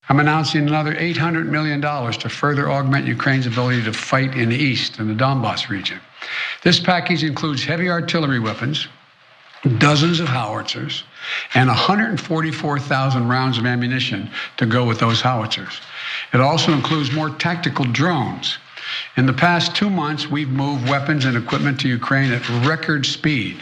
I'm announcing another $800 million to further augment Ukraine's ability to fight in the east, in the Donbas region. This package includes heavy artillery weapons, dozens of howitzers, and 144,000 rounds of ammunition to go with those howitzers. It also includes more tactical drones. In the past 2 months, we've moved weapons and equipment to Ukraine at record speed.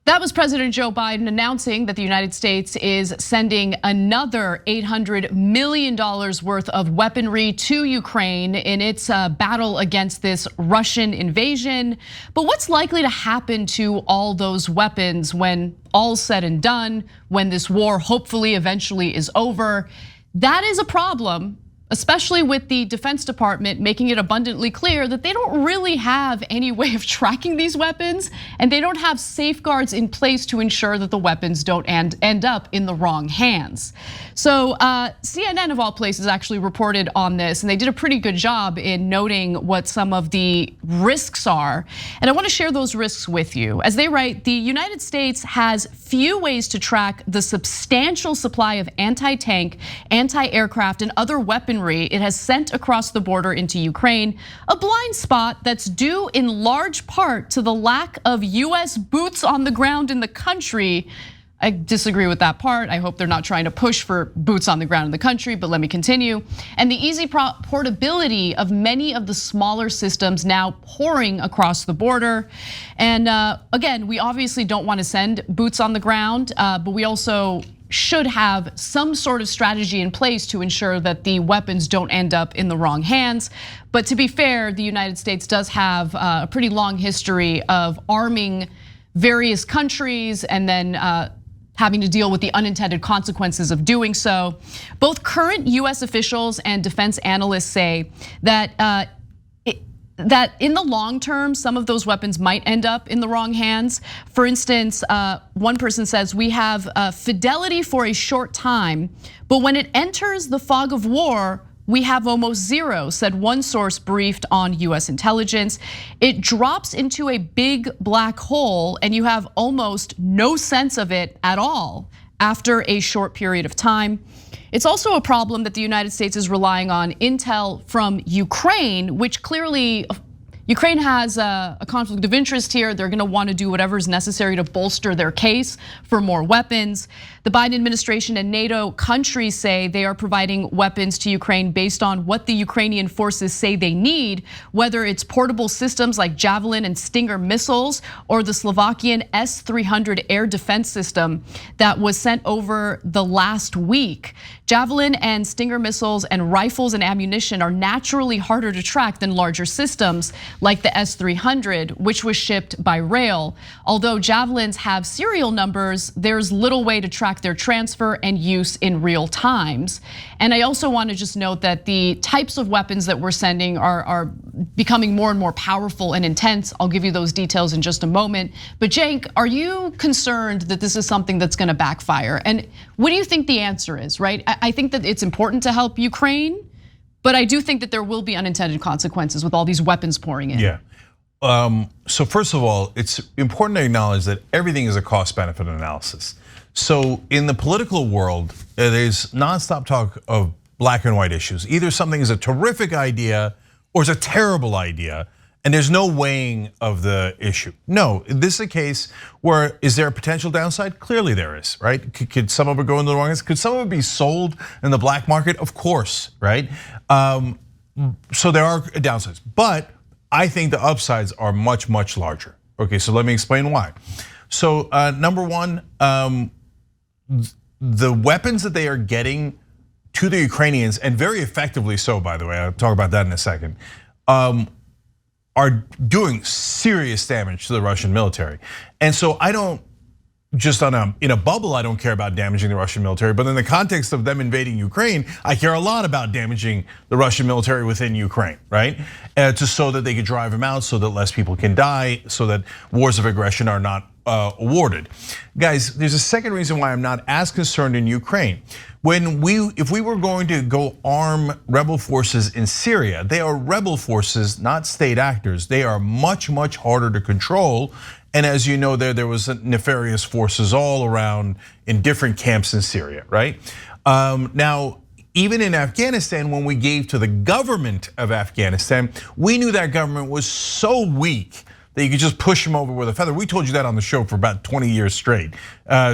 That was President Joe Biden announcing that the United States is sending another $800 million worth of weaponry to Ukraine in its battle against this Russian invasion. But what's likely to happen to all those weapons when all's said and done, when this war hopefully eventually is over? That is a problem, especially with the Defense Department making it abundantly clear that they don't really have any way of tracking these weapons, and they don't have safeguards in place to ensure that the weapons don't end up in the wrong hands. So CNN of all places actually reported on this, and they did a pretty good job in noting what some of the risks are. And I want to share those risks with you. As they write, the United States has few ways to track the substantial supply of anti-tank, anti-aircraft, and other weaponry it has sent across the border into Ukraine, a blind spot that's due in large part to the lack of US boots on the ground in the country. I disagree with that part. I hope they're not trying to push for boots on the ground in the country, but let me continue. And the easy portability of many of the smaller systems now pouring across the border. And again, we obviously don't want to send boots on the ground, but we also should have some sort of strategy in place to ensure that the weapons don't end up in the wrong hands. But to be fair, the United States does have a pretty long history of arming various countries and then having to deal with the unintended consequences of doing so. Both current US officials and defense analysts say that that in the long term, some of those weapons might end up in the wrong hands. For instance, one person says, we have fidelity for a short time, but when it enters the fog of war, we have almost zero, said one source briefed on US intelligence. It drops into a big black hole and you have almost no sense of it at all after a short period of time. It's also a problem that the United States is relying on intel from Ukraine, which clearly Ukraine has a conflict of interest here. They're gonna want to do whatever is necessary to bolster their case for more weapons. The Biden administration and NATO countries say they are providing weapons to Ukraine based on what the Ukrainian forces say they need, whether it's portable systems like Javelin and Stinger missiles or the Slovakian S-300 air defense system that was sent over the last week. Javelin and Stinger missiles and rifles and ammunition are naturally harder to track than larger systems like the S-300, which was shipped by rail. Although Javelins have serial numbers, there's little way to track their transfer and use in real times. And I also want to just note that the types of weapons that we're sending are becoming more and more powerful and intense. I'll give you those details in just a moment. But Cenk, are you concerned that this is something that's going to backfire? And what do you think the answer is, right? I think that it's important to help Ukraine, but I do think that there will be unintended consequences with all these weapons pouring in. Yeah. So first of all, it's important to acknowledge that everything is a cost-benefit analysis. So in the political world, there's nonstop talk of black and white issues. Either something is a terrific idea or it's a terrible idea, and there's no weighing of the issue. No, this is a case where, is there a potential downside? Clearly there is, right? Could some of it go in the wrong hands? Could some of it be sold in the black market? Of course, right? So there are downsides, but I think the upsides are much, much larger. Okay, so let me explain why. So number one, the weapons that they are getting to the Ukrainians, and very effectively so, by the way, I'll talk about that in a second, are doing serious damage to the Russian military. And so I don't, just in a bubble, I don't care about damaging the Russian military, but in the context of them invading Ukraine, I care a lot about damaging the Russian military within Ukraine, right? So that they could drive them out, so that less people can die, so that wars of aggression are not awarded. Guys, there's a second reason why I'm not as concerned in Ukraine. If we were going to go arm rebel forces in Syria, they are rebel forces, not state actors. They are much, much harder to control. And as you know, there was nefarious forces all around in different camps in Syria, right? Now, even in Afghanistan, when we gave to the government of Afghanistan, we knew that government was so weak that you could just push them over with a feather. We told you that on the show for about 20 years straight.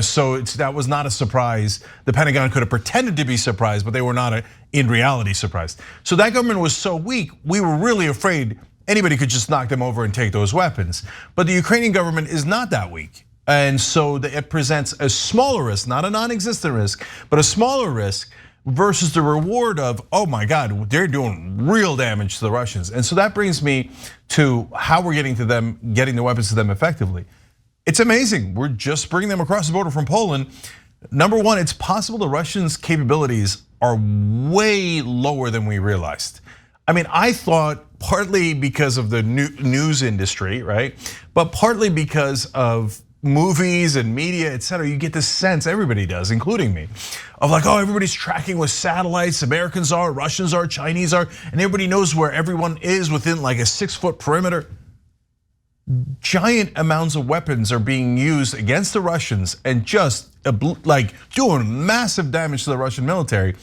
So that was not a surprise. The Pentagon could have pretended to be surprised, but they were not in reality surprised. So that government was so weak, we were really afraid anybody could just knock them over and take those weapons. But the Ukrainian government is not that weak. And so it presents a smaller risk, not a non-existent risk, but a smaller risk versus the reward of, oh my God, they're doing real damage to the Russians. And so that brings me to how we're getting to them, getting the weapons to them effectively. It's amazing, we're just bringing them across the border from Poland. Number one, it's possible the Russians' capabilities are way lower than we realized. I mean, I thought partly because of the news industry, right? But partly because of movies and media, et cetera, you get this sense, everybody does, including me, of like, oh, everybody's tracking with satellites, Americans are, Russians are, Chinese are, and everybody knows where everyone is within like a 6-foot perimeter. Giant amounts of weapons are being used against the Russians and just like doing massive damage to the Russian military.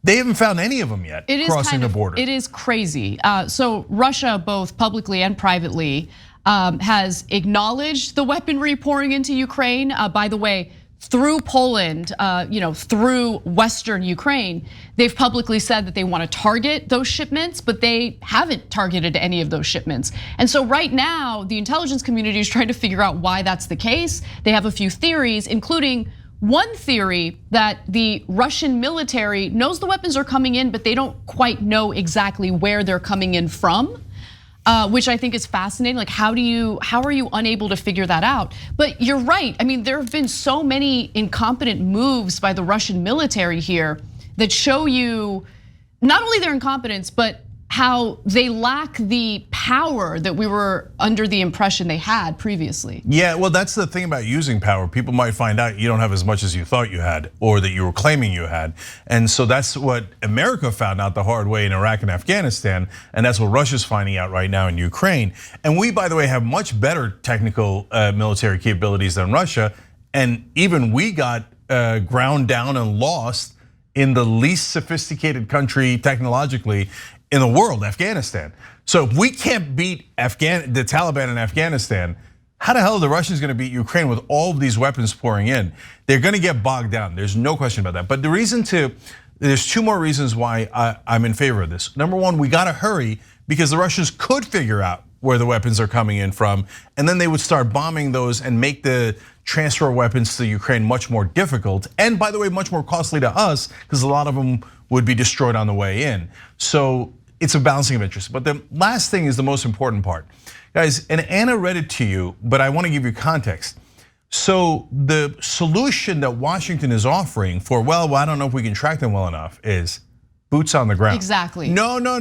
They haven't found any of them yet crossing the border. It is crazy. So Russia, both publicly and privately, has acknowledged the weaponry pouring into Ukraine. By the way, through Poland, through Western Ukraine, they've publicly said that they want to target those shipments, but they haven't targeted any of those shipments. And so right now, the intelligence community is trying to figure out why that's the case. They have a few theories, including one theory that the Russian military knows the weapons are coming in, but they don't quite know exactly where they're coming in from. Which I think is fascinating. Like, how are you unable to figure that out? But you're right. I mean, there have been so many incompetent moves by the Russian military here that show you not only their incompetence, but how they lack the power that we were under the impression they had previously. Yeah, well, that's the thing about using power. People might find out you don't have as much as you thought you had, or that you were claiming you had. And so that's what America found out the hard way in Iraq and Afghanistan, and that's what Russia's finding out right now in Ukraine. And we, by the way, have much better technical military capabilities than Russia, and even we got ground down and lost in the least sophisticated country technologically in the world, Afghanistan. So if we can't beat the Taliban in Afghanistan, how the hell are the Russians going to beat Ukraine with all of these weapons pouring in? They're going to get bogged down. There's no question about that. But there's two more reasons why I'm in favor of this. Number one, we got to hurry because the Russians could figure out where the weapons are coming in from, and then they would start bombing those and make the transfer of weapons to Ukraine much more difficult. And by the way, much more costly to us because a lot of them would be destroyed on the way in. So it's a balancing of interests. But the last thing is the most important part. Guys, and Anna read it to you, but I want to give you context. So the solution that Washington is offering for, well, I don't know if we can track them well enough, is boots on the ground. Exactly. No. No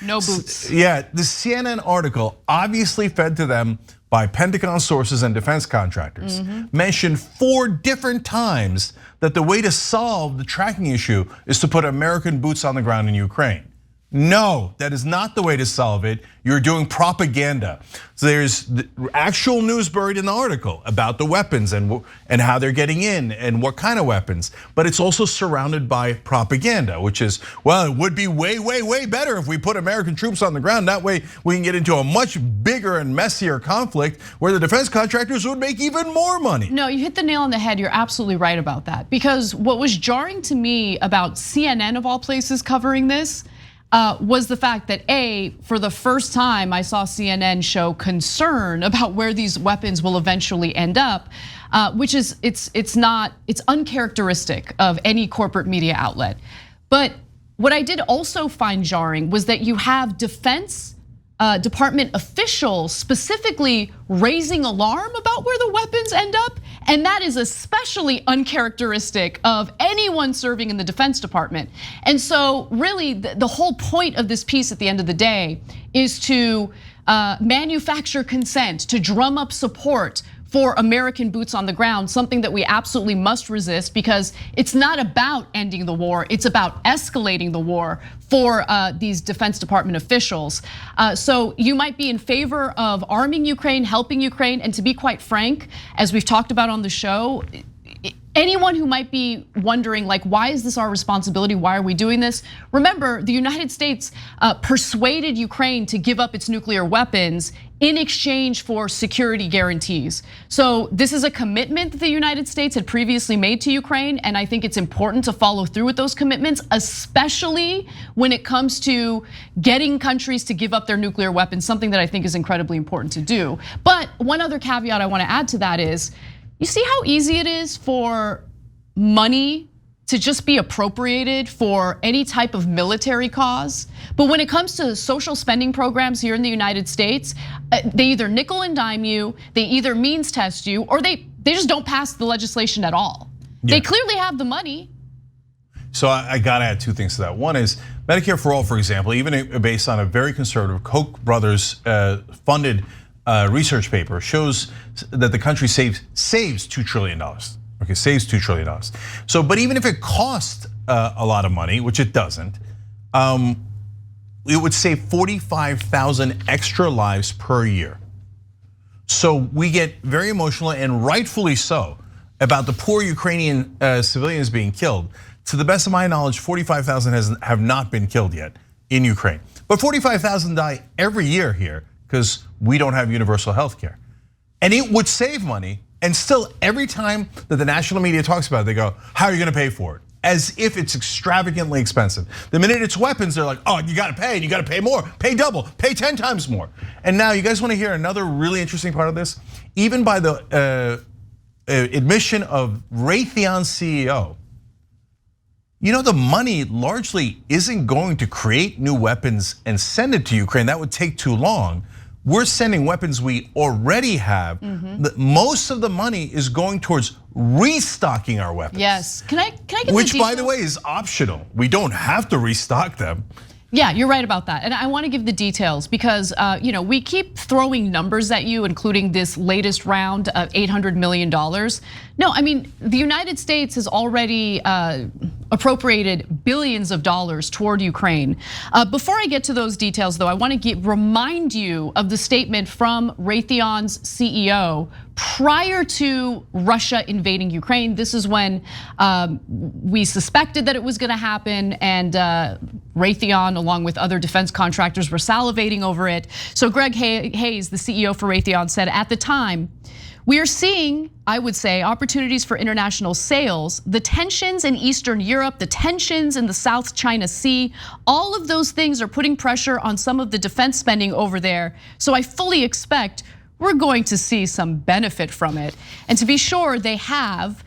boots. Yeah, the CNN article, obviously fed to them by Pentagon sources and defense contractors, mentioned 4 different times that the way to solve the tracking issue is to put American boots on the ground in Ukraine. No, that is not the way to solve it. You're doing propaganda. So there's actual news buried in the article about the weapons and how they're getting in and what kind of weapons. But it's also surrounded by propaganda, which is, well, it would be way better if we put American troops on the ground. That way we can get into a much bigger and messier conflict where the defense contractors would make even more money. No, you hit the nail on the head. You're absolutely right about that. Because what was jarring to me about CNN of all places covering this was the fact that for the first time I saw CNN show concern about where these weapons will eventually end up, which is it's uncharacteristic of any corporate media outlet. But what I did also find jarring was that you have Defense Department officials specifically raising alarm about where the weapons end up. And that is especially uncharacteristic of anyone serving in the Defense Department. And so really the whole point of this piece at the end of the day is to manufacture consent, to drum up support for American boots on the ground, something that we absolutely must resist because it's not about ending the war, it's about escalating the war for these Defense Department officials. So you might be in favor of arming Ukraine, helping Ukraine, and to be quite frank, as we've talked about on the show, anyone who might be wondering, like, why is this our responsibility? Why are we doing this? Remember, the United States persuaded Ukraine to give up its nuclear weapons in exchange for security guarantees. So this is a commitment that the United States had previously made to Ukraine, and I think it's important to follow through with those commitments, especially when it comes to getting countries to give up their nuclear weapons, something that I think is incredibly important to do. But one other caveat I want to add to that is, you see how easy it is for money to just be appropriated for any type of military cause. But when it comes to social spending programs here in the United States, they either nickel and dime you, they either means test you, or they just don't pass the legislation at all. Yeah. They clearly have the money. So I gotta add two things to that. One is Medicare for All, for example, even based on a very conservative Koch brothers funded research paper, shows that the country saves $2 trillion. Okay, saves $2 trillion. So, but even if it costs a lot of money, which it doesn't, it would save 45,000 extra lives per year. So we get very emotional, and rightfully so, about the poor Ukrainian civilians being killed. To the best of my knowledge, 45,000 have not been killed yet in Ukraine. But 45,000 die every year here because we don't have universal health care. And it would save money. And still, every time that the national media talks about it, they go, how are you gonna pay for it? As if it's extravagantly expensive. The minute it's weapons, they're like, oh, you gotta pay, and you gotta pay more, pay double, pay 10 times more. And now, you guys wanna hear another really interesting part of this? Even by the admission of Raytheon's CEO, you know, the money largely isn't going to create new weapons and send it to Ukraine. That would take too long. We're sending weapons we already have. Most of the money is going towards restocking our weapons. Yes, can I get which, by the way, is optional. We don't have to restock them. Yeah, you're right about that. And I want to give the details because we keep throwing numbers at you, including this latest round of $800 million. No, I mean, the United States has already appropriated billions of dollars toward Ukraine. Before I get to those details, though, I want to remind you of the statement from Raytheon's CEO prior to Russia invading Ukraine. This is when we suspected that it was going to happen, and Raytheon, along with other defense contractors, were salivating over it. So Greg Hayes, the CEO for Raytheon, said at the time, we are seeing, I would say, opportunities for international sales. The tensions in Eastern Europe, the tensions in the South China Sea, all of those things are putting pressure on some of the defense spending over there. So I fully expect we're going to see some benefit from it. And to be sure, they have.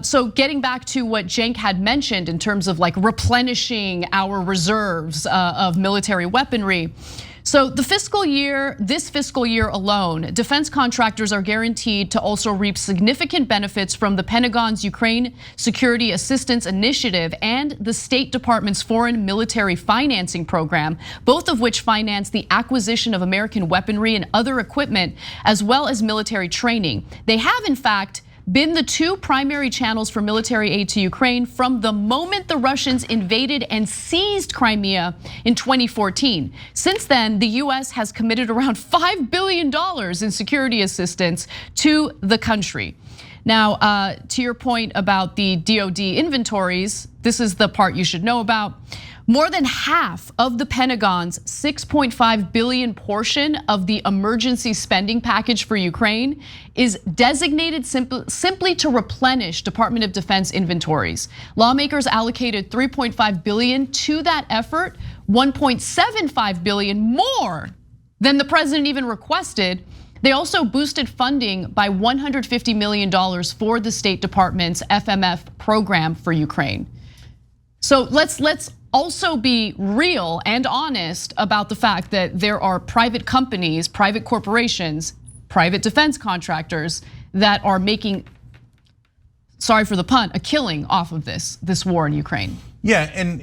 So getting back to what Cenk had mentioned in terms of like replenishing our reserves of military weaponry. So this fiscal year alone, defense contractors are guaranteed to also reap significant benefits from the Pentagon's Ukraine Security Assistance Initiative and the State Department's Foreign Military Financing Program, both of which finance the acquisition of American weaponry and other equipment, as well as military training. They have, in fact, been the two primary channels for military aid to Ukraine from the moment the Russians invaded and seized Crimea in 2014. Since then, the US has committed around $5 billion in security assistance to the country. Now, to your point about the DoD inventories, this is the part you should know about. More than half of the Pentagon's $6.5 billion portion of the emergency spending package for Ukraine is designated simply to replenish Department of Defense inventories. Lawmakers allocated $3.5 billion to that effort, $1.75 billion more than the president even requested. They also boosted funding by $150 million for the State Department's FMF program for Ukraine. So let's also be real and honest about the fact that there are private companies, private corporations, private defense contractors that are making, sorry for the pun, a killing off of this war in Ukraine. Yeah, and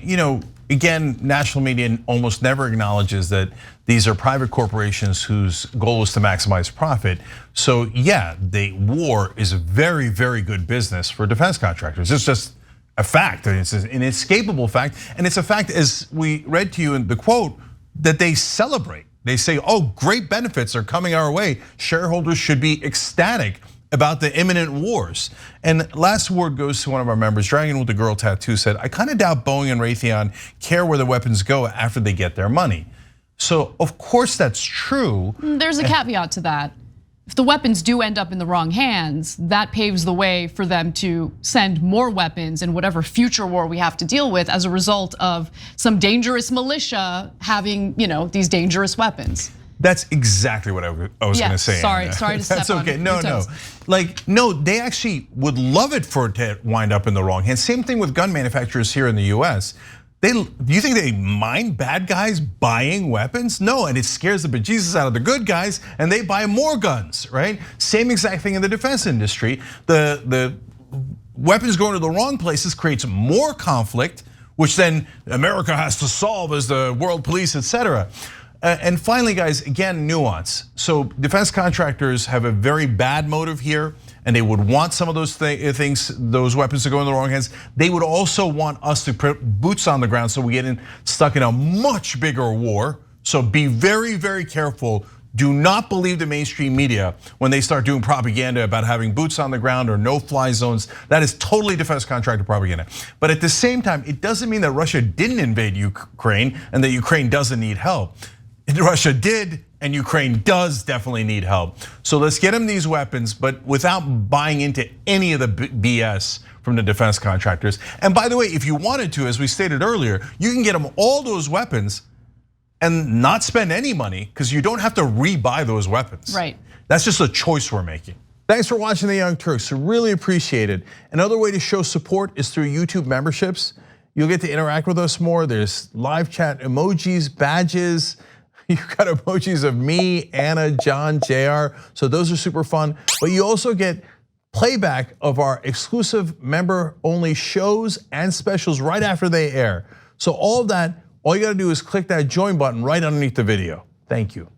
again, national media almost never acknowledges that these are private corporations whose goal is to maximize profit. So yeah, the war is a very, very good business for defense contractors. It's just a fact, it's an inescapable fact. And it's a fact, as we read to you in the quote, that they celebrate. They say, oh, great benefits are coming our way. Shareholders should be ecstatic about the imminent wars. And last word goes to one of our members, Dragon with the Girl Tattoo, said, I kind of doubt Boeing and Raytheon care where the weapons go after they get their money. So of course that's true. There's a caveat to that. If the weapons do end up in the wrong hands, that paves the way for them to send more weapons in whatever future war we have to deal with as a result of some dangerous militia having, these dangerous weapons. That's exactly what I was going to say. Sorry to step That's okay. on No. No, they actually would love it for it to wind up in the wrong hands. Same thing with gun manufacturers here in the US. Do you think they mind bad guys buying weapons? No, and it scares the bejesus out of the good guys, and they buy more guns, right? Same exact thing in the defense industry. The weapons going to the wrong places creates more conflict, which then America has to solve as the world police, etc. And finally, guys, again, nuance. So defense contractors have a very bad motive here, and they would want some of those things, those weapons to go in the wrong hands. They would also want us to put boots on the ground so we get stuck in a much bigger war. So be very, very careful. Do not believe the mainstream media when they start doing propaganda about having boots on the ground or no-fly zones. That is totally defense contractor propaganda. But at the same time, it doesn't mean that Russia didn't invade Ukraine and that Ukraine doesn't need help. Russia did, and Ukraine does definitely need help. So let's get them these weapons, but without buying into any of the BS from the defense contractors. And by the way, if you wanted to, as we stated earlier, you can get them all those weapons and not spend any money because you don't have to rebuy those weapons. Right. That's just a choice we're making. Thanks for watching the Young Turks. Really appreciate it. Another way to show support is through YouTube memberships. You'll get to interact with us more. There's live chat emojis, badges. You've got emojis of me, Anna, John, JR. So those are super fun. But you also get playback of our exclusive member-only shows and specials right after they air. So all of that, all you gotta do is click that join button right underneath the video. Thank you.